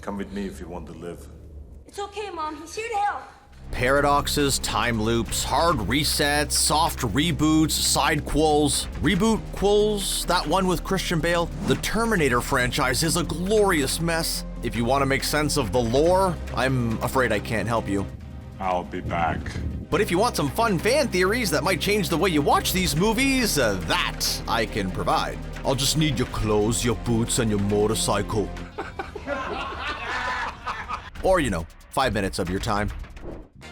Come with me if you want to live. It's okay, Mom. He's here to help. Paradoxes, time loops, hard resets, soft reboots, side quills. Reboot quills? That one with Christian Bale? The Terminator franchise is a glorious mess. If you want to make sense of the lore, I'm afraid I can't help you. I'll be back. But if you want some fun fan theories that might change the way you watch these movies, that I can provide. I'll just need your clothes, your boots, and your motorcycle. Or, 5 minutes of your time.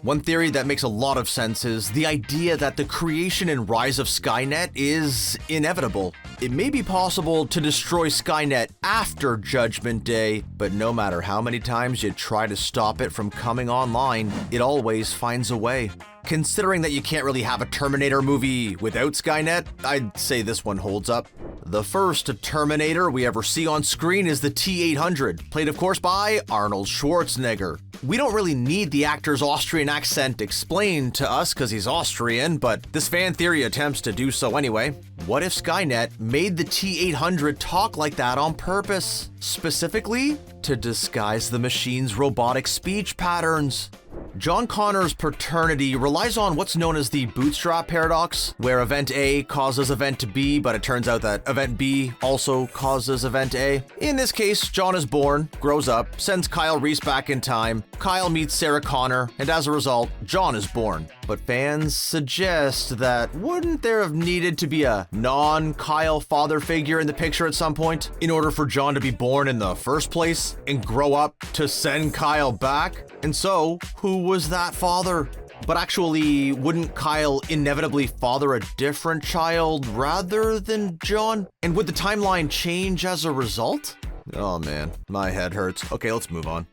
One theory that makes a lot of sense is the idea that the creation and rise of Skynet is inevitable. It may be possible to destroy Skynet after Judgment Day, but no matter how many times you try to stop it from coming online, it always finds a way. Considering that you can't really have a Terminator movie without Skynet, I'd say this one holds up. The first Terminator we ever see on screen is the T-800, played of course by Arnold Schwarzenegger. We don't really need the actor's Austrian accent explained to us because he's Austrian, but this fan theory attempts to do so anyway. What if Skynet made the T-800 talk like that on purpose? Specifically, to disguise the machine's robotic speech patterns. John Connor's Paternity relies on what's known as the bootstrap paradox, where event A causes event B, but it turns out that event B also causes event A. In this case, John is born, grows up, sends Kyle Reese back in time, Kyle meets Sarah Connor, and as a result, John is born. But fans suggest that wouldn't there have needed to be a non-Kyle father figure in the picture at some point in order for John to be born in the first place and grow up to send Kyle back? And so, who was that father? But actually, wouldn't Kyle inevitably father a different child rather than John? And would the timeline change as a result? Oh man, my head hurts. Okay, let's move on.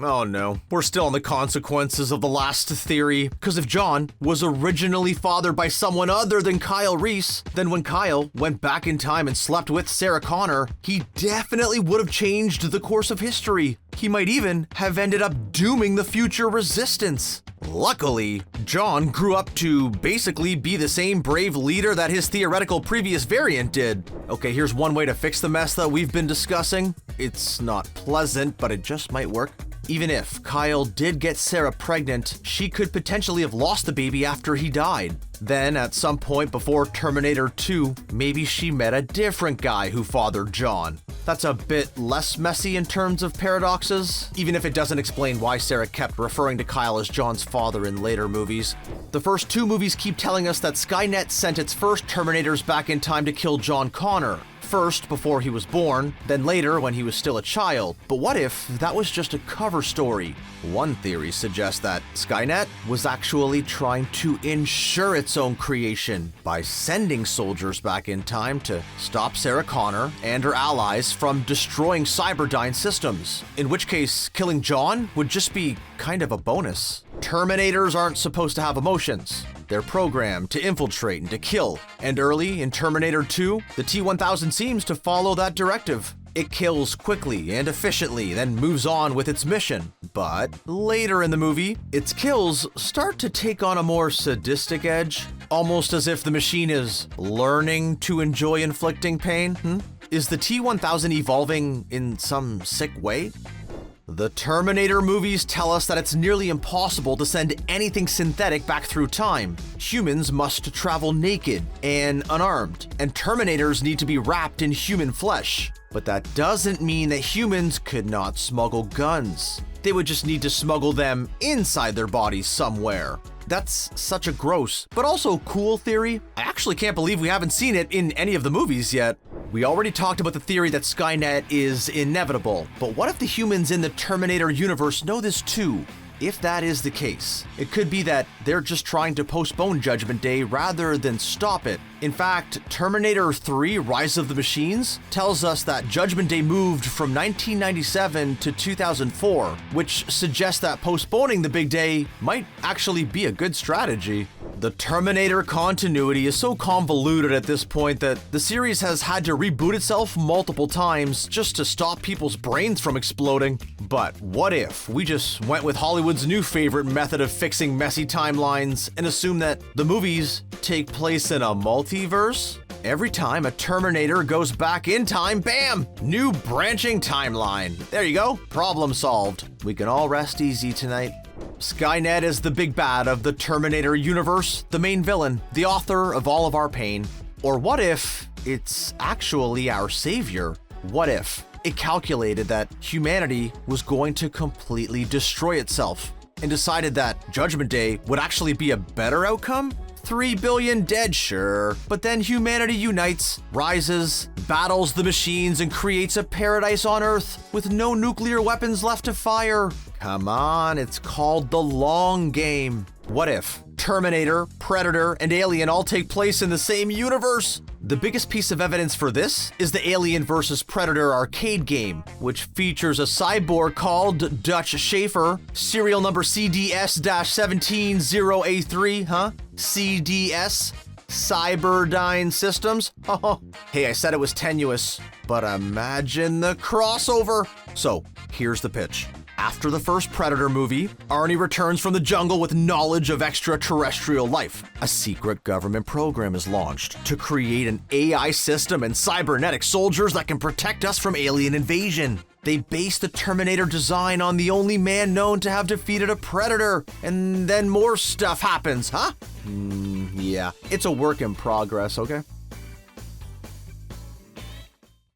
Oh no, we're still on the consequences of the last theory, because if John was originally fathered by someone other than Kyle Reese, then when Kyle went back in time and slept with Sarah Connor, he definitely would have changed the course of history. He might even have ended up dooming the future resistance. Luckily, John grew up to basically be the same brave leader that his theoretical previous variant did. Okay, here's one way to fix the mess that we've been discussing. It's not pleasant, but it just might work. Even if Kyle did get Sarah pregnant, she could potentially have lost the baby after he died. Then, at some point before Terminator 2, maybe she met a different guy who fathered John. That's a bit less messy in terms of paradoxes, even if it doesn't explain why Sarah kept referring to Kyle as John's father in later movies. The first two movies keep telling us that Skynet sent its first Terminators back in time to kill John Connor. First before he was born, then later when he was still a child. But what if that was just a cover story? One theory suggests that Skynet was actually trying to ensure its own creation by sending soldiers back in time to stop Sarah Connor and her allies from destroying Cyberdyne systems, in which case killing John would just be kind of a bonus. Terminators aren't supposed to have emotions. They're programmed to infiltrate and to kill. And early in Terminator 2, the T-1000 seems to follow that directive. It kills quickly and efficiently, then moves on with its mission. But later in the movie, its kills start to take on a more sadistic edge, almost as if the machine is learning to enjoy inflicting pain. Is the T-1000 evolving in some sick way? The Terminator movies tell us that it's nearly impossible to send anything synthetic back through time. Humans must travel naked and unarmed, and Terminators need to be wrapped in human flesh. But that doesn't mean that humans could not smuggle guns. They would just need to smuggle them inside their bodies somewhere. That's such a gross, but also cool theory. I actually can't believe we haven't seen it in any of the movies yet. We already talked about the theory that Skynet is inevitable, but what if the humans in the Terminator universe know this too? If that is the case, it could be that they're just trying to postpone Judgment Day rather than stop it. In fact, Terminator 3 Rise of the Machines tells us that Judgment Day moved from 1997 to 2004, which suggests that postponing the big day might actually be a good strategy. The Terminator continuity is so convoluted at this point that the series has had to reboot itself multiple times just to stop people's brains from exploding. But what if we just went with Hollywood's new favorite method of fixing messy timelines and assume that the movies take place in a multiverse? Every time a Terminator goes back in time, bam! New branching timeline. There you go. Problem solved. We can all rest easy tonight. Skynet is the big bad of the Terminator universe, the main villain, the author of all of our pain. Or what if it's actually our savior? What if it calculated that humanity was going to completely destroy itself and decided that Judgment Day would actually be a better outcome? 3 billion dead, sure, but then humanity unites, rises, battles the machines, and creates a paradise on Earth with no nuclear weapons left to fire. Come on, it's called the long game. What if Terminator, Predator, and Alien all take place in the same universe? The biggest piece of evidence for this is the Alien vs. Predator arcade game, which features a cyborg called Dutch Schaefer, serial number CDS-170A3, CDS? Cyberdyne Systems? Oh, hey, I said it was tenuous, but imagine the crossover. So, here's the pitch. After the first Predator movie, Arnie returns from the jungle with knowledge of extraterrestrial life. A secret government program is launched to create an AI system and cybernetic soldiers that can protect us from alien invasion. They base the Terminator design on the only man known to have defeated a Predator, and then more stuff happens, huh? Yeah, it's a work in progress, okay?